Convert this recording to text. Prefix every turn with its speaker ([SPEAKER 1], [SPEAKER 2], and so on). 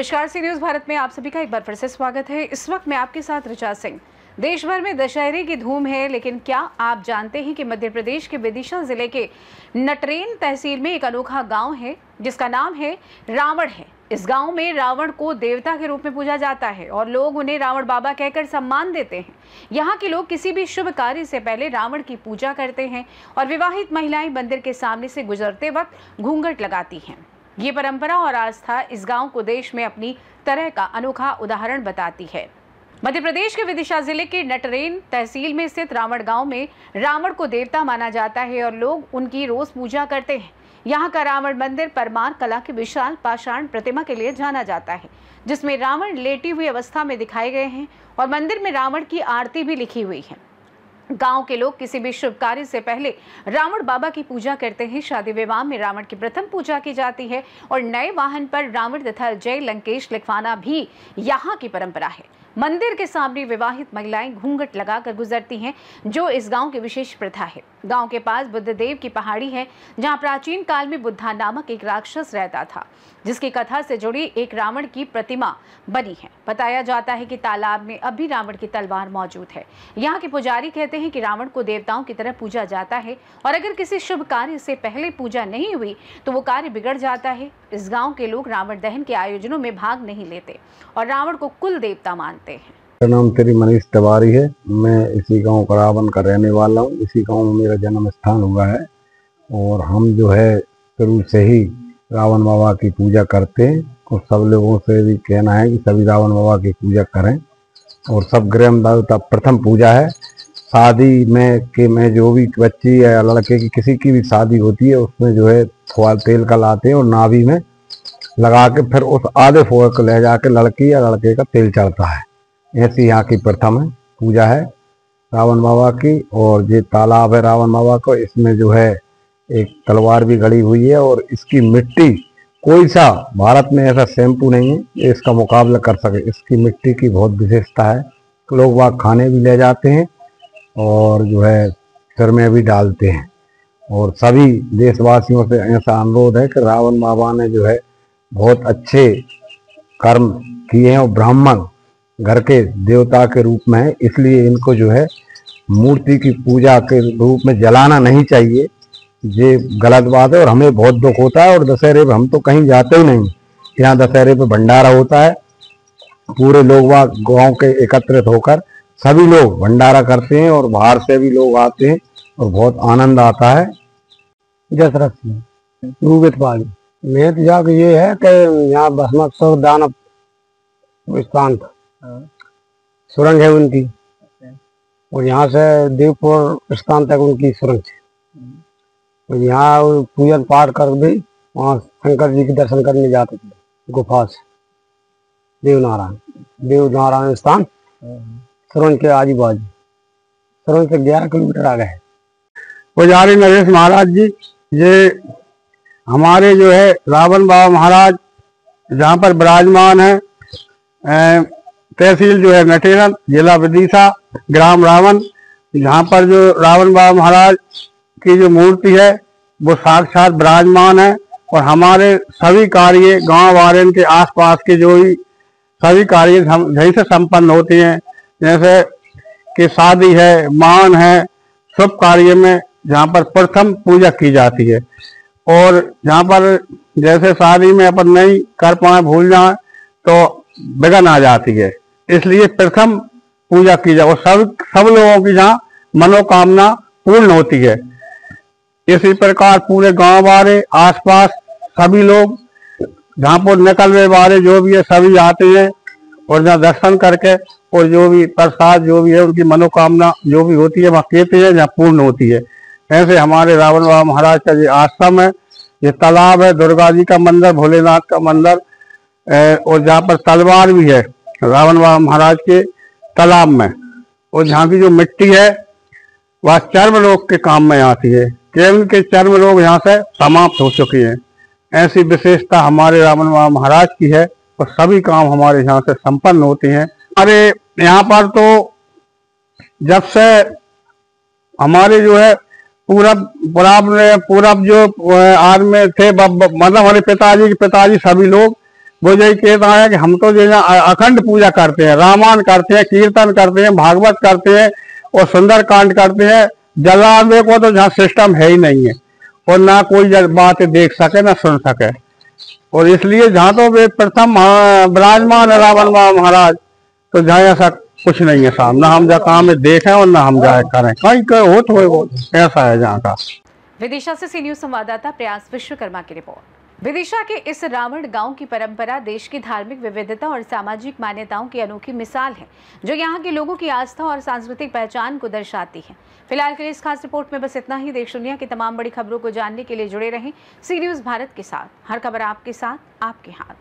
[SPEAKER 1] नमस्कार, सी न्यूज भारत में आप सभी का एक बार फिर से स्वागत है। इस वक्त मैं आपके साथ ऋचा सिंह। देश भर में दशहरे की धूम है, लेकिन क्या आप जानते हैं कि मध्य प्रदेश के विदिशा जिले के नटरेन तहसील में एक अनोखा गांव है जिसका नाम है रावण है। इस गांव में रावण को देवता के रूप में पूजा जाता है और लोग उन्हें रावण बाबा कहकर सम्मान देते हैं। यहाँ के लोग किसी भी शुभ कार्य से पहले रावण की पूजा करते हैं और विवाहित महिलाएं मंदिर के सामने से गुजरते वक्त घूंघट लगाती हैं। ये परंपरा और आस्था इस गांव को देश में अपनी तरह का अनोखा उदाहरण बताती है। मध्य प्रदेश के विदिशा जिले के नटरेन तहसील में स्थित रावण गांव में रावण को देवता माना जाता है और लोग उनकी रोज पूजा करते हैं। यहाँ का रावण मंदिर परमार कला की विशाल पाषाण प्रतिमा के लिए जाना जाता है, जिसमें रावण लेटी हुई अवस्था में दिखाए गए हैं और मंदिर में रावण की आरती भी लिखी हुई है। गांव के लोग किसी भी शुभ कार्य से पहले रावण बाबा की पूजा करते हैं। शादी विवाह में रावण की प्रथम पूजा की जाती है और नए वाहन पर रावण तथा जय लंकेश लिखवाना भी यहाँ की परंपरा है। मंदिर के सामने विवाहित महिलाएं घूंघट लगाकर गुजरती हैं, जो इस गांव की विशेष प्रथा है। गांव के पास बुद्धदेव की पहाड़ी है, जहां प्राचीन काल में बुद्धा नामक एक राक्षस रहता था, जिसकी कथा से जुड़ी एक रावण की प्रतिमा बनी है। बताया जाता है कि तालाब में अब भी रावण की तलवार मौजूद है। यहाँ के पुजारी कहते हैं कि रावण को देवताओं की तरह पूजा जाता है और अगर किसी शुभ कार्य से पहले पूजा नहीं हुई तो वो कार्य बिगड़ जाता है। इस गांव के लोग रावण दहन के आयोजनों में भाग नहीं लेते और रावण को कुल देवता मानते हैं।
[SPEAKER 2] मेरा नाम श्री मनीष तिवारी है। मैं इसी गांव का रावण का रहने वाला हूँ। इसी गांव में मेरा जन्म स्थान हुआ है और हम जो है शुरू से ही रावण बाबा की पूजा करते हैं और सब लोगों से भी कहना है कि सभी रावण बाबा की पूजा करें। और सब ग्राम देवता प्रथम पूजा है। शादी में जो भी बच्ची या लड़के की किसी की भी शादी होती है उसमें जो है थोड़ा तेल का लाते हैं और नाभि में लगा के फिर उस आधे फोड़ को ले जाके लड़की या लड़के का तेल चढ़ता है। ऐसी यहाँ की प्रथम है पूजा है रावण बाबा की। और ये तालाब है रावण बाबा को, इसमें जो है एक तलवार भी गड़ी हुई है और इसकी मिट्टी कोई सा भारत में ऐसा शैम्पू नहीं है ये इसका मुकाबला कर सके। इसकी मिट्टी की बहुत विशेषता है। लोग वहाँ खाने भी ले जाते हैं और जो है सिर में भी डालते हैं। और सभी देशवासियों से ऐसा अनुरोध है कि रावण बाबा ने जो है बहुत अच्छे कर्म किए हैं और ब्राह्मण घर के देवता के रूप में है, इसलिए इनको जो है मूर्ति की पूजा के रूप में जलाना नहीं चाहिए। ये गलत बात है और हमें बहुत दुख होता है। और दशहरे पे हम तो कहीं जाते ही नहीं। यहाँ दशहरे पे भंडारा होता है, पूरे लोग वहाँ गाँव के एकत्रित होकर सभी लोग भंडारा करते हैं और बाहर से भी लोग आते हैं और बहुत आनंद आता है।
[SPEAKER 3] जसरथ सिंह रूबित पाली में तो ये है कि यहाँ भस्मासुर दानव स्थान था, सुरंग है उनकी और यहाँ से देवपुर स्थान तक उनकी सुरंग है। और यहाँ पूजन पाठ कर भी वहाँ शंकर जी के दर्शन करने जाते थे गुफा से। देवनारायण स्थान सुरंग के आजू बाजू, सुरंग से 11 किलोमीटर आगे है। पुजारी नरेश महाराज जी, ये हमारे जो है रावण बाबा महाराज जहाँ पर विराजमान है। तहसील जो है नटेरन, जिला विदिशा, ग्राम रावण। जहाँ पर जो रावण बाबा महाराज की जो मूर्ति है वो साक्षात विराजमान है। और हमारे सभी कार्य गांव वाले के आसपास के जो भी सभी कार्य यहीं से संपन्न होते हैं। जैसे कि शादी है, मान है, शुभ कार्य में जहाँ पर प्रथम पूजा की जाती है। और जहाँ पर जैसे शादी में अपन नहीं कर पाए, भूल जाए तो विघ्न आ जाती है, इसलिए प्रथम पूजा की जाए और सब लोगों की जहाँ मनोकामना पूर्ण होती है। इसी प्रकार पूरे गांव वाले आसपास सभी लोग जहाँ पर निकल रहे वाले जो भी है सभी आते हैं और जहाँ दर्शन करके और जो भी प्रसाद जो भी है उनकी मनोकामना जो भी होती है वहाँ कहते हैं जहाँ पूर्ण होती है। ऐसे हमारे रावण बाबा महाराज का ये आश्रम है, ये तालाब है, दुर्गा जी का मंदिर, भोलेनाथ का मंदिर और जहाँ पर तलवार भी है रावण बाबा महाराज के तालाब में। और जहाँ की जो मिट्टी है वह चर्म रोग के काम में आती है। केवल के चर्म रोग यहाँ से समाप्त हो चुकी है। ऐसी विशेषता हमारे रावण बाबा महाराज की है और सभी काम हमारे यहाँ से संपन्न होते हैं। हमारे यहाँ पर तो जब से हमारे जो है पूरब जो आर्मी थे, मतलब हमारे पिताजी सभी लोग वो यही कहता है कि हम तो जो है अखंड पूजा करते हैं, रामायण करते हैं, कीर्तन करते हैं, भागवत करते हैं और सुंदरकांड करते हैं। जलावे को तो जहाँ सिस्टम है ही नहीं है और ना कोई बात देख सके ना सुन सके। और इसलिए जहाँ तो वे प्रथम विराजमान है रावण बाबा महाराज, तो जहाँ ऐसा कुछ नहीं है साहब, ना हम जहाँ काम में देखें और ना हम जाए करें, कहीं कहीं हो तो वो ऐसा है जहाँ का।
[SPEAKER 1] विदिशा से सी न्यूज संवाददाता प्रयास विश्वकर्मा की रिपोर्ट। विदिशा के इस रावण गांव की परंपरा देश की धार्मिक विविधता और सामाजिक मान्यताओं की अनोखी मिसाल है, जो यहाँ के लोगों की आस्था और सांस्कृतिक पहचान को दर्शाती है। फिलहाल के लिए इस खास रिपोर्ट में बस इतना ही। देश दुनिया की तमाम बड़ी खबरों को जानने के लिए जुड़े रहें सी न्यूज भारत के साथ। हर खबर आपके साथ, आपके हाथ।